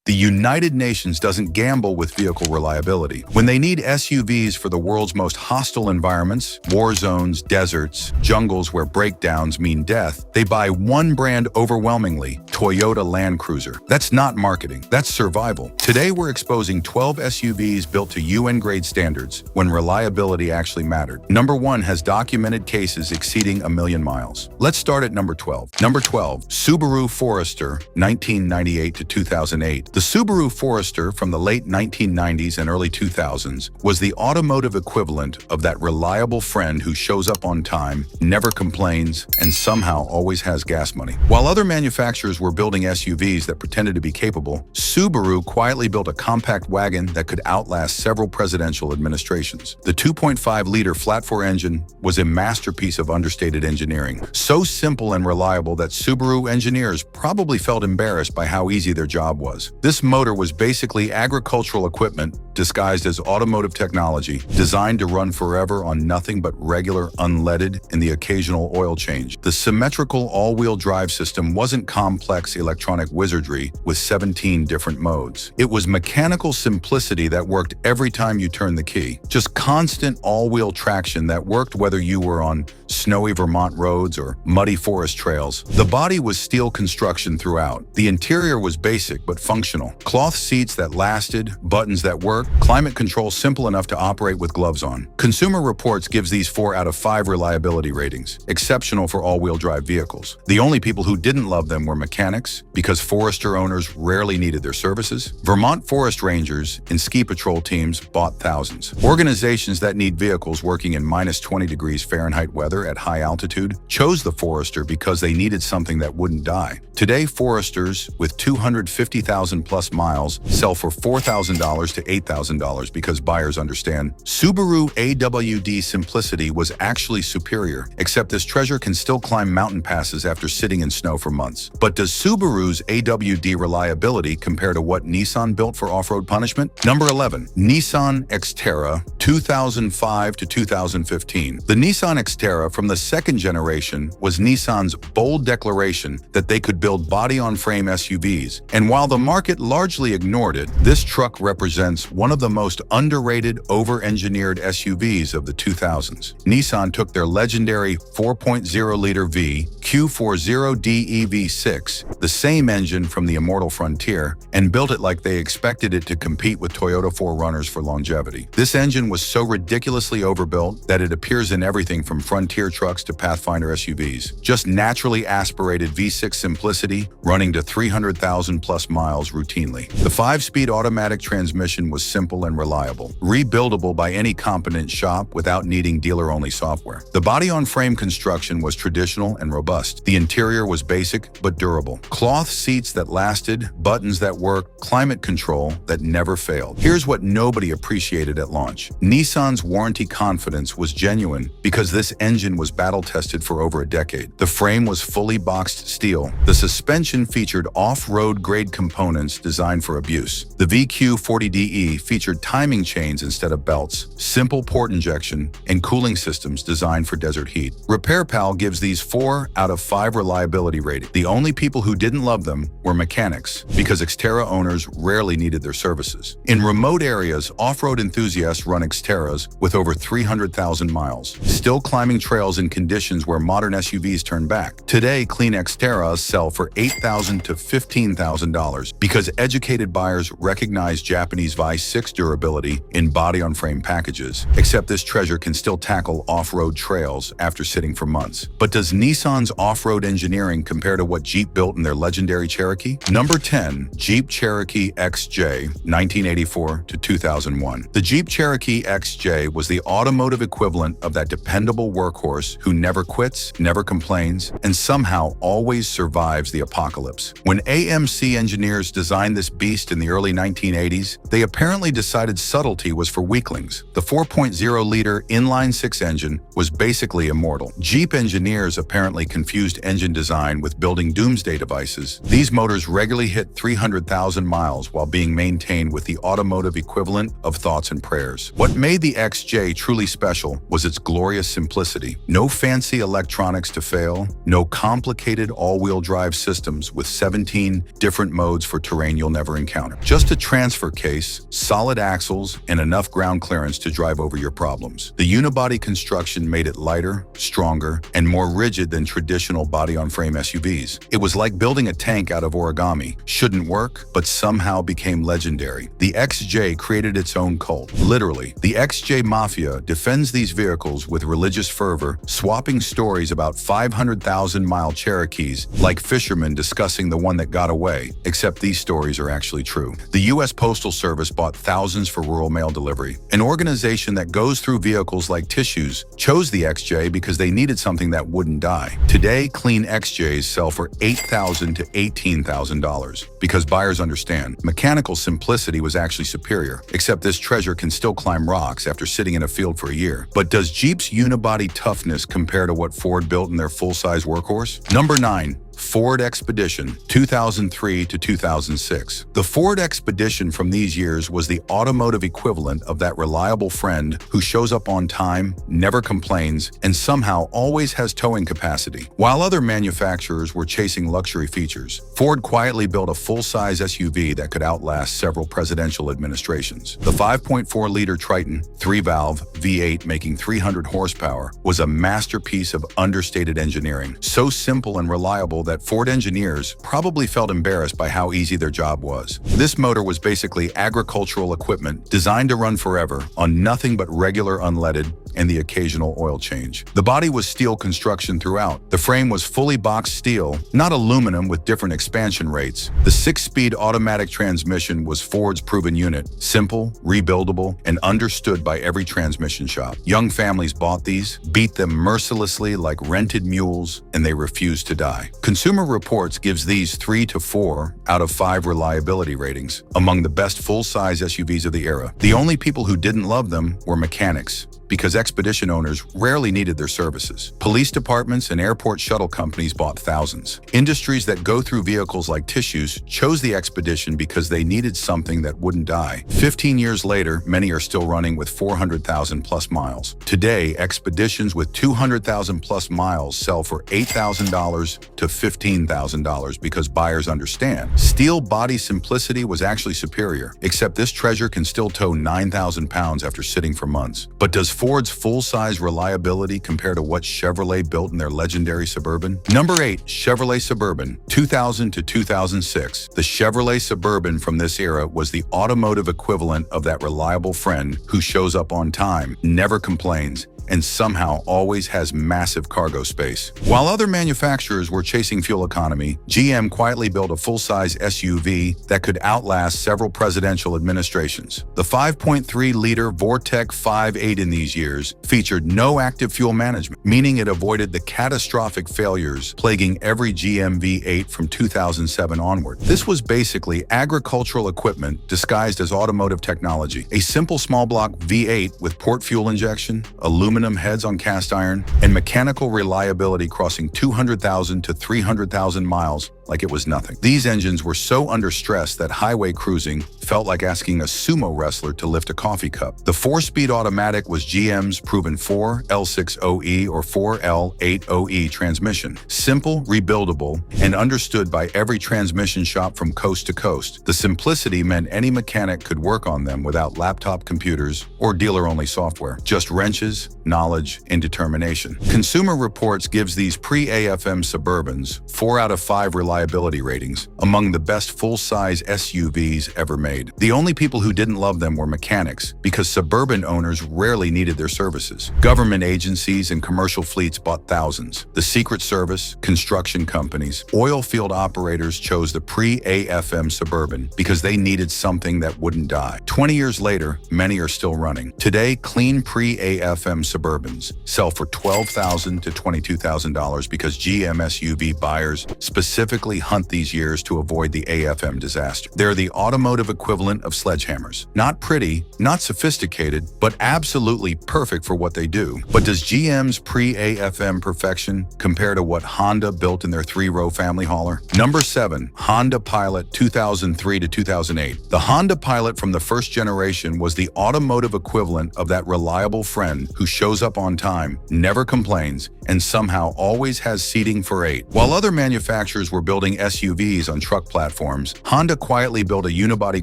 The United Nations doesn't gamble with vehicle reliability. When they need SUVs for the world's most hostile environments, war zones, deserts, jungles where breakdowns mean death, they buy one brand overwhelmingly, Toyota Land Cruiser. That's not marketing, that's survival. Today we're exposing 12 SUVs built to UN-grade standards when reliability actually mattered. Number 1 has documented cases exceeding 1 million miles. Let's start at number 12. Number 12, Subaru Forester, 1998 to 2008. The Subaru Forester from the late 1990s and early 2000s was the automotive equivalent of that reliable friend who shows up on time, never complains, and somehow always has gas money. While other manufacturers were building SUVs that pretended to be capable, Subaru quietly built a compact wagon that could outlast several presidential administrations. The 2.5-liter flat-four engine was a masterpiece of understated engineering, so simple and reliable that Subaru engineers probably felt embarrassed by how easy their job was. This motor was basically agricultural equipment disguised as automotive technology, designed to run forever on nothing but regular unleaded and the occasional oil change. The symmetrical all-wheel drive system wasn't complex electronic wizardry with 17 different modes. It was mechanical simplicity that worked every time you turned the key. Just constant all-wheel traction that worked whether you were on snowy Vermont roads or muddy forest trails. The body was steel construction throughout. The interior was basic but functional. Cloth seats that lasted, buttons that worked, climate control simple enough to operate with gloves on. Consumer Reports gives these 4 out of 5 reliability ratings, exceptional for all-wheel drive vehicles. The only people who didn't love them were mechanics, because Forester owners rarely needed their services. Vermont forest rangers and ski patrol teams bought thousands. Organizations that need vehicles working in minus 20 degrees Fahrenheit weather at high altitude chose the Forester because they needed something that wouldn't die. Today, Foresters with 250,000 plus miles sell for $4,000 to $8,000 because buyers understand Subaru AWD simplicity was actually superior, except this treasure can still climb mountain passes after sitting in snow for months. But does Subaru's AWD reliability compare to what Nissan built for off-road punishment? Number 11, Nissan Xterra, 2005 to 2015. The Nissan Xterra from the second generation was Nissan's bold declaration that they could build body-on-frame SUVs. And while the market largely ignored it, this truck represents one of the most underrated, over-engineered SUVs of the 2000s. Nissan took their legendary 4.0-liter V Q40 DEV6, the same engine from the immortal Frontier, and built it like they expected it to compete with Toyota 4Runners for longevity. This engine was so ridiculously overbuilt that it appears in everything from Frontier trucks to Pathfinder SUVs. Just naturally aspirated V6 simplicity, running to 300,000 plus miles routinely. The 5-speed automatic transmission was simple and reliable, rebuildable by any competent shop without needing dealer-only software. The body-on-frame construction was traditional and robust. The interior was basic but durable. Cloth seats that lasted, buttons that worked, climate control that never failed. Here's what nobody appreciated at launch. Nissan's warranty confidence was genuine because this engine was battle-tested for over a decade. The frame was fully boxed steel. The suspension featured off-road grade components designed for abuse. The VQ40DE featured timing chains instead of belts, simple port injection, and cooling systems designed for desert heat. RepairPal gives these 4 out of 5 reliability rating. The only people who didn't love them were mechanics, because Xterra owners rarely needed their services. In remote areas, off-road enthusiasts run Xterras with over 300,000 miles, still climbing trails in conditions where modern SUVs turn back. Today, clean Xterras sell for $8,000 to $15,000 because educated buyers recognize Japanese V6 durability in body-on-frame packages. Except this treasure can still tackle off-road trails after sitting for months. But does Nissan's off-road engineering compare to what Jeep built in their legendary Cherokee? Number 10, Jeep Cherokee XJ, 1984 to 2001. The Jeep Cherokee XJ was the automotive equivalent of that dependable workhorse who never quits, never complains, and somehow always survives the apocalypse. When AMC engineers designed this beast in the early 1980s, they apparently apparently decided subtlety was for weaklings. The 4.0-liter inline-six engine was basically immortal. Jeep engineers apparently confused engine design with building doomsday devices. These motors regularly hit 300,000 miles while being maintained with the automotive equivalent of thoughts and prayers. What made the XJ truly special was its glorious simplicity. No fancy electronics to fail, no complicated all-wheel drive systems with 17 different modes for terrain you'll never encounter. Just a transfer case, solid axles, and enough ground clearance to drive over your problems. The unibody construction made it lighter, stronger, and more rigid than traditional body-on-frame SUVs. It was like building a tank out of origami. Shouldn't work, but somehow became legendary. The XJ created its own cult. Literally, the XJ Mafia defends these vehicles with religious fervor, swapping stories about 500,000-mile Cherokees like fishermen discussing the one that got away, except these stories are actually true. The U.S. Postal Service bought thousands for rural mail delivery. An organization that goes through vehicles like tissues chose the XJ because they needed something that wouldn't die. Today, clean XJs sell for $8,000 to $18,000 because buyers understand mechanical simplicity was actually superior, except this treasure can still climb rocks after sitting in a field for a year. But does Jeep's unibody toughness compare to what Ford built in their full-size workhorse? Number 9. Ford Expedition, 2003 to 2006. The Ford Expedition from these years was the automotive equivalent of that reliable friend who shows up on time, never complains, and somehow always has towing capacity. While other manufacturers were chasing luxury features, Ford quietly built a full-size SUV that could outlast several presidential administrations. The 5.4-liter Triton, 3-valve V8 making 300 horsepower, was a masterpiece of understated engineering, so simple and reliable that Ford engineers probably felt embarrassed by how easy their job was. This motor was basically agricultural equipment designed to run forever on nothing but regular unleaded and the occasional oil change. The body was steel construction throughout. The frame was fully boxed steel, not aluminum with different expansion rates. The 6-speed automatic transmission was Ford's proven unit, simple, rebuildable, and understood by every transmission shop. Young families bought these, beat them mercilessly like rented mules, and they refused to die. Consumer Reports gives these 3 to 4 out of 5 reliability ratings, among the best full-size SUVs of the era. The only people who didn't love them were mechanics, because Expedition owners rarely needed their services. Police departments and airport shuttle companies bought thousands. Industries that go through vehicles like tissues chose the Expedition because they needed something that wouldn't die. 15 years later, many are still running with 400,000 plus miles. Today, Expeditions with 200,000 plus miles sell for $8,000 to $15,000 because buyers understand. Steel body simplicity was actually superior, except this treasure can still tow 9,000 pounds after sitting for months. But does Ford's full-size reliability compare to what Chevrolet built in their legendary Suburban? Number 8. Chevrolet Suburban, 2000 to 2006. The Chevrolet Suburban from this era was the automotive equivalent of that reliable friend who shows up on time, never complains, and somehow always has massive cargo space. While other manufacturers were chasing fuel economy, GM quietly built a full-size SUV that could outlast several presidential administrations. The 5.3-liter Vortec 5.8 in these years featured no active fuel management, meaning it avoided the catastrophic failures plaguing every GM V8 from 2007 onward. This was basically agricultural equipment disguised as automotive technology. A simple small-block V8 with port fuel injection, aluminum heads on cast iron, and mechanical reliability crossing 200,000 to 300,000 miles like it was nothing. These engines were so under stress that highway cruising felt like asking a sumo wrestler to lift a coffee cup. The 4-speed automatic was GM's proven 4L60E or 4L80E transmission. Simple, rebuildable, and understood by every transmission shop from coast to coast. The simplicity meant any mechanic could work on them without laptop computers or dealer-only software. Just wrenches, knowledge, and determination. Consumer Reports gives these pre-AFM Suburbans 4 out of 5 reliability ratings, among the best full-size SUVs ever made. The only people who didn't love them were mechanics, because Suburban owners rarely needed their services. Government agencies and commercial fleets bought thousands. The Secret Service, construction companies, oil field operators chose the pre-AFM Suburban because they needed something that wouldn't die. 20 years later, many are still running. Today, clean pre-AFM Suburbans sell for $12,000 to $22,000 because GM SUV buyers specifically basically hunt these years to avoid the AFM disaster. They're the automotive equivalent of sledgehammers. Not pretty, not sophisticated, but absolutely perfect for what they do. But does GM's pre-AFM perfection compare to what Honda built in their three-row family hauler? Number 7. Honda Pilot 2003 to 2008. The Honda Pilot from the first generation was the automotive equivalent of that reliable friend who shows up on time, never complains, and somehow always has seating for 8. While other manufacturers were building SUVs on truck platforms, Honda quietly built a unibody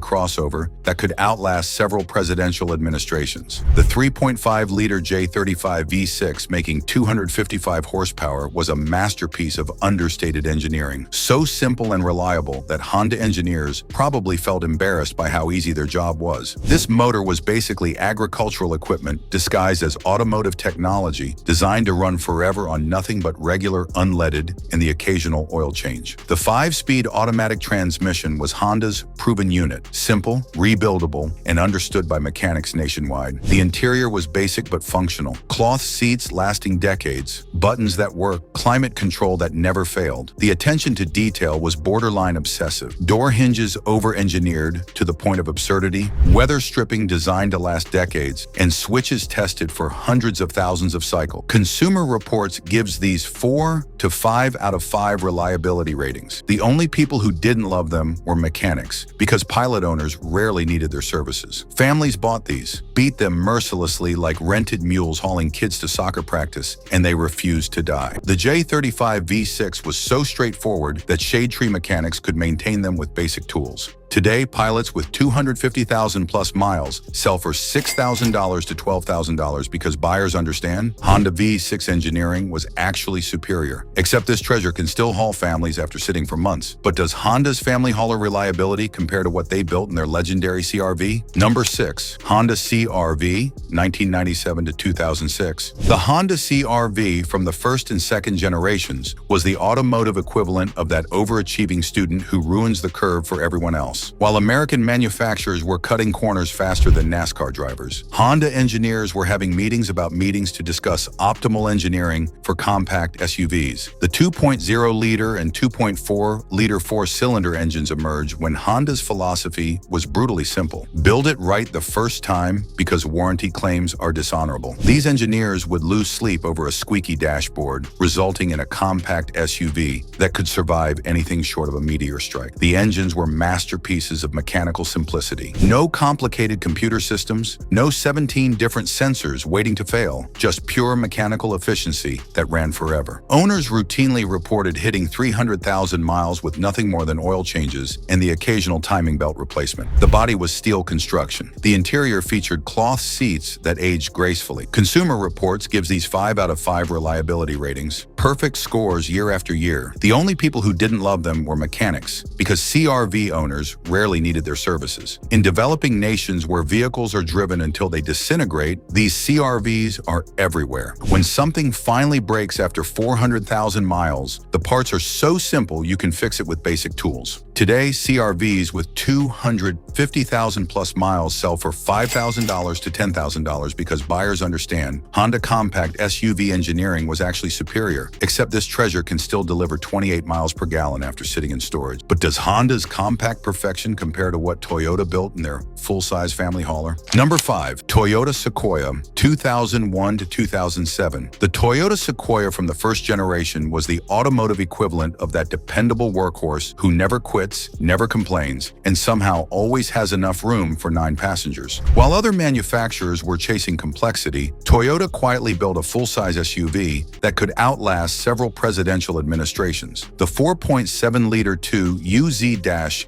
crossover that could outlast several presidential administrations. The 3.5-liter J35 V6 making 255 horsepower was a masterpiece of understated engineering, so simple and reliable that Honda engineers probably felt embarrassed by how easy their job was. This motor was basically agricultural equipment disguised as automotive technology, designed to run forever on nothing but regular unleaded and the occasional oil change. The 5-speed automatic transmission was Honda's proven unit, simple, rebuildable, and understood by mechanics nationwide. The interior was basic but functional. Cloth seats lasting decades, buttons that work, climate control that never failed. The attention to detail was borderline obsessive. Door hinges over-engineered to the point of absurdity, weather stripping designed to last decades, and switches tested for hundreds of thousands of cycles. Consumer Reports gives these 4 to 5 out of 5 reliability ratings. The only people who didn't love them were mechanics, because Pilot owners rarely needed their services. Families bought these, beat them mercilessly like rented mules hauling kids to soccer practice, and they refused to die. The J35 V6 was so straightforward that shade tree mechanics could maintain them with basic tools. Today, Pilots with 250,000 plus miles sell for $6,000 to $12,000 because buyers understand Honda V6 engineering was actually superior. Except this treasure can still haul families after sitting for months. But does Honda's family hauler reliability compare to what they built in their legendary CR-V? Number 6. Honda CR-V, 1997 to 2006. The Honda CR-V from the first and second generations was the automotive equivalent of that overachieving student who ruins the curve for everyone else. While American manufacturers were cutting corners faster than NASCAR drivers, Honda engineers were having meetings about meetings to discuss optimal engineering for compact SUVs. The 2.0-liter and 2.4-liter four-cylinder engines emerged when Honda's philosophy was brutally simple. Build it right the first time because warranty claims are dishonorable. These engineers would lose sleep over a squeaky dashboard, resulting in a compact SUV that could survive anything short of a meteor strike. The engines were masterpieces of mechanical simplicity. No complicated computer systems, no 17 different sensors waiting to fail, just pure mechanical efficiency that ran forever. Owners routinely reported hitting 300,000 miles with nothing more than oil changes and the occasional timing belt replacement. The body was steel construction. The interior featured cloth seats that aged gracefully. Consumer Reports gives these 5 out of 5 reliability ratings, perfect scores year after year. The only people who didn't love them were mechanics, because CR-V owners rarely needed their services. In developing nations where vehicles are driven until they disintegrate, these CR-Vs are everywhere. When something finally breaks after 400,000 miles, the parts are so simple you can fix it with basic tools. Today, CR-Vs with 250,000 plus miles sell for $5,000 to $10,000 because buyers understand Honda compact SUV engineering was actually superior, except this treasure can still deliver 28 miles per gallon after sitting in storage. But does Honda's compact perfection compare to what Toyota built in their full-size family hauler? Number 5. Toyota Sequoia, 2001 to 2007. The Toyota Sequoia from the first generation was the automotive equivalent of that dependable workhorse who never quits, never complains, and somehow always has enough room for 9 passengers. While other manufacturers were chasing complexity, Toyota quietly built a full-size SUV that could outlast several presidential administrations. The 4.7-liter 2 UZ-FEV8,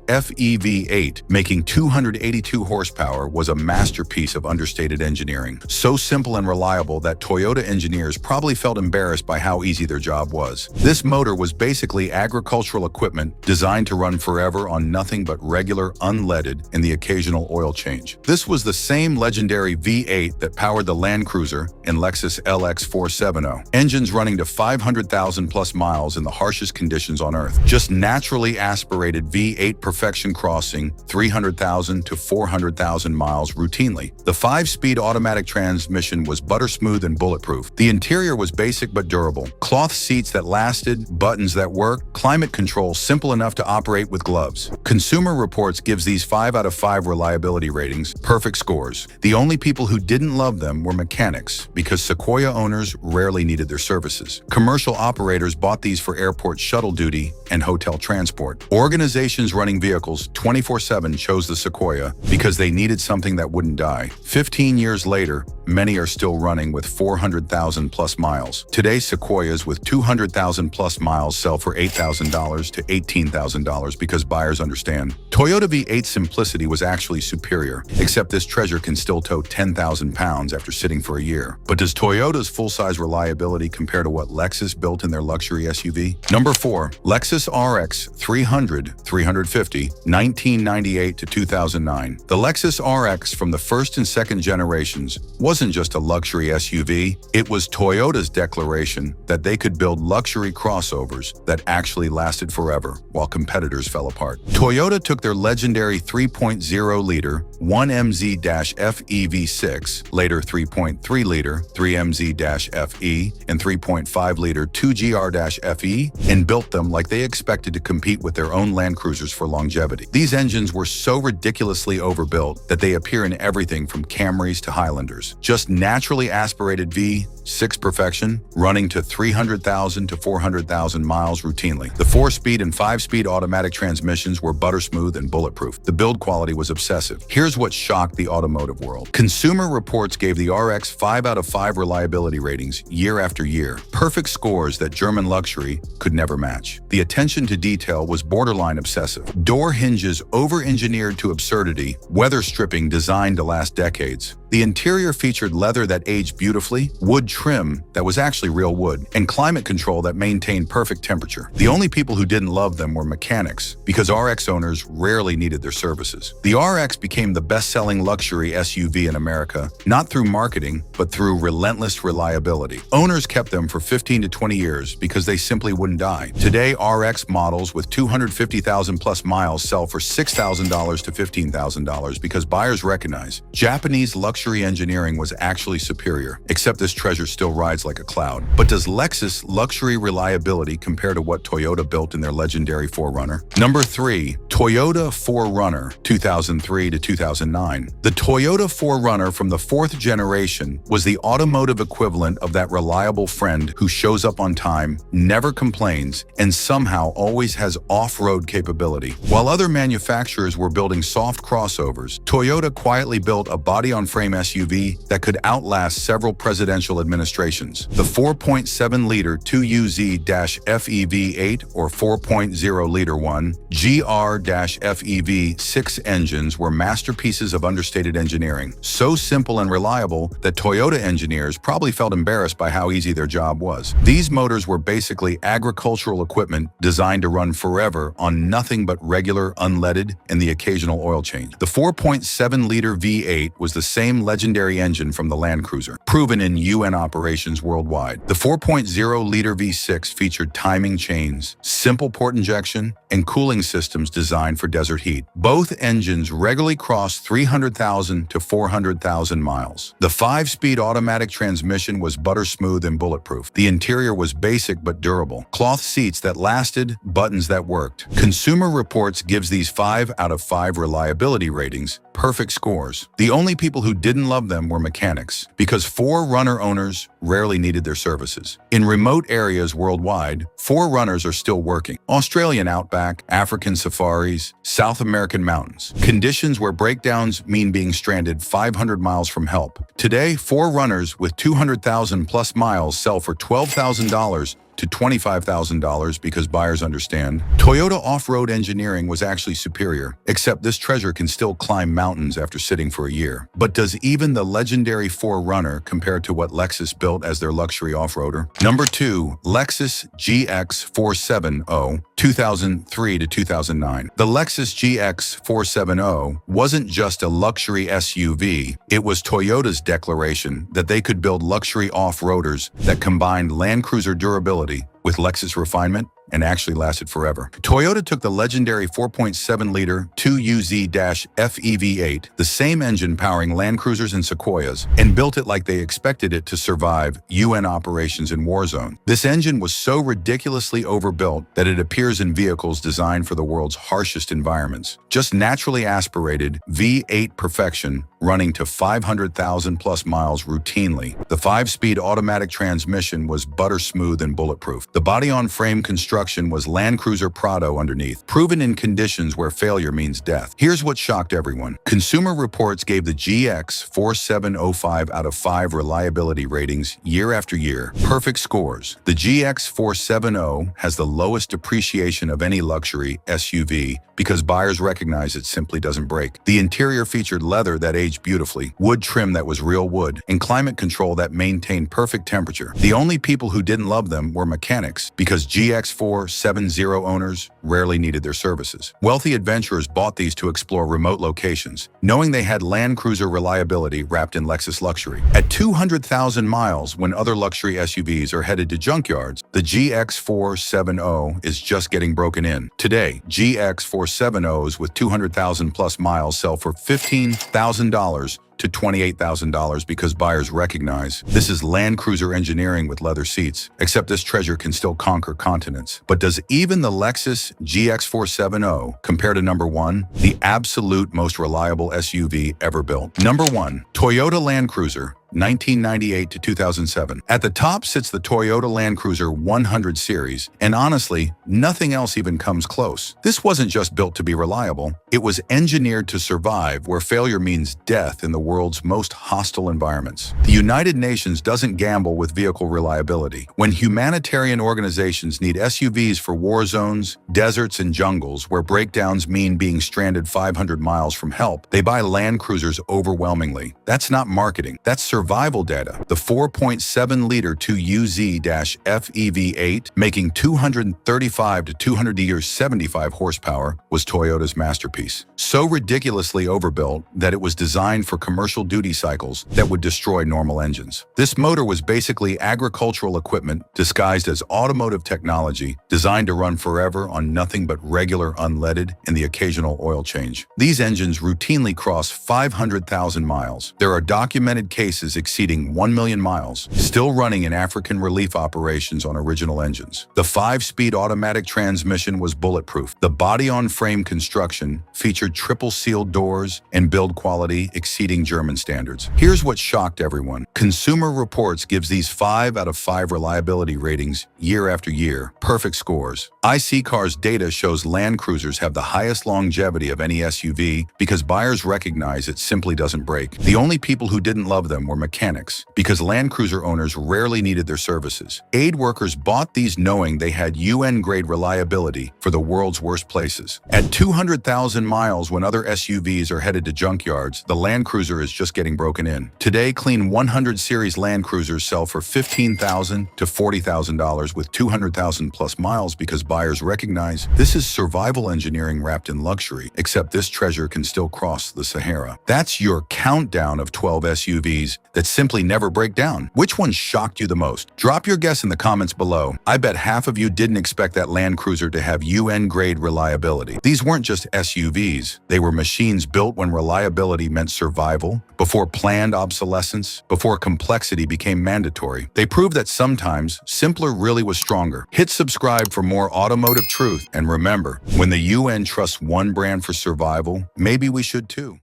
making 282 horsepower, was a masterpiece of understated engineering. So simple and reliable that Toyota engineers probably felt embarrassed by how easy their job was. This motor was basically agricultural equipment designed to run forever on nothing but regular unleaded and the occasional oil change. This was the same legendary V8 that powered the Land Cruiser and Lexus LX 470, engines running to 500,000 plus miles in the harshest conditions on Earth. Just naturally aspirated V8 perfection crossing 300,000 to 400,000 400,000 miles routinely. The 5-speed automatic transmission was butter smooth and bulletproof. The interior was basic but durable. Cloth seats that lasted, buttons that worked, climate control simple enough to operate with gloves. Consumer Reports gives these 5 out of 5 reliability ratings, perfect scores. The only people who didn't love them were mechanics, because Sequoia owners rarely needed their services. Commercial operators bought these for airport shuttle duty and hotel transport. Organizations running vehicles 24/7 chose the Sequoia because they needed something that wouldn't die. 15 years later, many are still running with 400,000 plus miles. Today, Sequoias with 200,000 plus miles sell for $8,000 to $18,000 because buyers understand. Toyota V8 simplicity was actually superior, except this treasure can still tow 10,000 pounds after sitting for a year. But does Toyota's full-size reliability compare to what Lexus built in their luxury SUV? Number 4. Lexus RX 350, 1998 to 2009. The Lexus RX from the first and second generations wasn't just a luxury SUV, it was Toyota's declaration that they could build luxury crossovers that actually lasted forever while competitors fell apart. Toyota took their legendary 3.0-liter 1MZ-FE V6, later 3.3-liter 3MZ-FE, and 3.5-liter 2GR-FE, and built them like they expected to compete with their own Land Cruisers for longevity. These engines were so ridiculously overbuilt that they appear in everything from Camrys to Highlanders. Just naturally aspirated V6 perfection, running to 300,000 to 400,000 miles routinely. The 4-speed and 5-speed automatic transmissions were butter smooth and bulletproof. The build quality was obsessive. Here's what shocked the automotive world. Consumer Reports gave the RX 5 out of 5 reliability ratings year after year, perfect scores that German luxury could never match. The attention to detail was borderline obsessive. Door hinges over-engineered to absurdity, weather stripping designed to last decades. The interior featured leather that aged beautifully, wood trim that was actually real wood, and climate control that maintained perfect temperature. The only people who didn't love them were mechanics, because RX owners rarely needed their services. The RX became the best-selling luxury SUV in America, not through marketing, but through relentless reliability. Owners kept them for 15 to 20 years because they simply wouldn't die. Today, RX models with 250,000 plus miles sell for $6,000 to $15,000 because buyers recognize Japanese luxury engineering was actually superior, except this treasure still rides like a cloud. But does Lexus luxury reliability compare to what Toyota built in their legendary 4Runner? Number 3. Toyota 4Runner 2003 to 2009. The Toyota 4Runner from the 4th generation was the automotive equivalent of that reliable friend who shows up on time, never complains, and somehow always has off-road capability. While other manufacturers were building soft crossovers, Toyota quietly built a body-on-frame SUV that could outlast several presidential administrations. The 4.7-liter 2UZ-FEV8 or 4.0-liter 1 GR-FEV6 engines were masterpieces of understated engineering, so simple and reliable that Toyota engineers probably felt embarrassed by how easy their job was. These motors were basically agricultural equipment designed to run forever on nothing but regular unleaded and the occasional oil change. The 4.7-liter V8 was the same legendary engine from the Land Cruiser, proven in UN operations worldwide. The 4.0-liter V6 featured timing chains, simple port injection, and cooling systems designed for desert heat. Both engines regularly crossed 300,000 to 400,000 miles. The 5-speed automatic transmission was butter smooth and bulletproof. The interior was basic but durable. Cloth seats that lasted, buttons that worked. Consumer Reports gives these 5 out of 5 reliability ratings, perfect scores. The only people who didn't love them were mechanics, because 4Runner owners rarely needed their services. In remote areas worldwide, 4Runners are still working. Australian outback, African safaris, South American mountains. Conditions where breakdowns mean being stranded 500 miles from help. Today, 4Runners with 200,000 plus miles sell for $12,000 to $25,000 because buyers understand. Toyota off-road engineering was actually superior, except this treasure can still climb mountains after sitting for a year. But does even the legendary 4Runner compare to what Lexus built as their luxury off-roader? Number 2. Lexus GX 470, 2003 to 2009. The Lexus GX 470 wasn't just a luxury SUV, it was Toyota's declaration that they could build luxury off-roaders that combined Land Cruiser durability with Lexus refinement. and actually lasted forever. Toyota took the legendary 4.7-liter 2UZ-FEV8, the same engine powering Land Cruisers and Sequoias, and built it like they expected it to survive UN operations in war zone. This engine was so ridiculously overbuilt that it appears in vehicles designed for the world's harshest environments. Just naturally aspirated V8 perfection, running to 500,000 plus miles routinely. The 5-speed automatic transmission was butter smooth and bulletproof. The body-on-frame construction was Land Cruiser Prado underneath, proven in conditions where failure means death. Here's what shocked everyone. Consumer Reports gave the GX 4705 out of 5 reliability ratings year after year. Perfect scores. The GX 470 has the lowest depreciation of any luxury SUV because buyers recognize it simply doesn't break. The interior featured leather that aged beautifully, wood trim that was real wood, and climate control that maintained perfect temperature. The only people who didn't love them were mechanics, because GX 470 owners rarely needed their services. Wealthy adventurers bought these to explore remote locations, knowing they had Land Cruiser reliability wrapped in Lexus luxury. At 200,000 miles, when other luxury SUVs are headed to junkyards, the GX 470 is just getting broken in. Today, GX 470s with 200,000 plus miles sell for $15,000 to $28,000 because buyers recognize this is Land Cruiser engineering with leather seats, except this treasure can still conquer continents. But does even the Lexus GX 470 compare to number 1, the absolute most reliable SUV ever built? Number 1, Toyota Land Cruiser, 1998 to 2007. At the top sits the Toyota Land Cruiser 100 series, and honestly, nothing else even comes close. This wasn't just built to be reliable, it was engineered to survive where failure means death in the world's most hostile environments. The United Nations doesn't gamble with vehicle reliability. When humanitarian organizations need SUVs for war zones, deserts, and jungles where breakdowns mean being stranded 500 miles from help, they buy Land Cruisers overwhelmingly. That's not marketing, that's survival data. The 4.7-liter 2UZ-FEV8, making 235 to 275 horsepower, was Toyota's masterpiece. So ridiculously overbuilt that it was designed for commercial duty cycles that would destroy normal engines. This motor was basically agricultural equipment disguised as automotive technology, designed to run forever on nothing but regular unleaded and the occasional oil change. These engines routinely cross 500,000 miles. There are documented cases exceeding 1 million miles, still running in African relief operations on original engines. The 5-speed automatic transmission was bulletproof. The body-on-frame construction featured triple-sealed doors and build quality exceeding German standards. Here's what shocked everyone. Consumer Reports gives these 5 out of 5 reliability ratings year after year, perfect scores. iSeeCar's data shows Land Cruisers have the highest longevity of any SUV because buyers recognize it simply doesn't break. The only people who didn't love them were mechanics, because Land Cruiser owners rarely needed their services. Aid workers bought these knowing they had UN-grade reliability for the world's worst places. At 200,000 miles, when other SUVs are headed to junkyards, the Land Cruiser is just getting broken in. Today, clean 100 series Land Cruisers sell for $15,000 to $40,000 with 200,000 plus miles because buyers recognize this is survival engineering wrapped in luxury, except this treasure can still cross the Sahara. That's your countdown of 12 SUVs that simply never break down. Which one shocked you the most? Drop your guess in the comments below. I bet half of you didn't expect that Land Cruiser to have UN-grade reliability. These weren't just SUVs. They were machines built when reliability meant survival, before planned obsolescence, before complexity became mandatory. They proved that sometimes simpler really was stronger. Hit subscribe for more automotive truth, and remember, when the UN trusts one brand for survival, maybe we should too.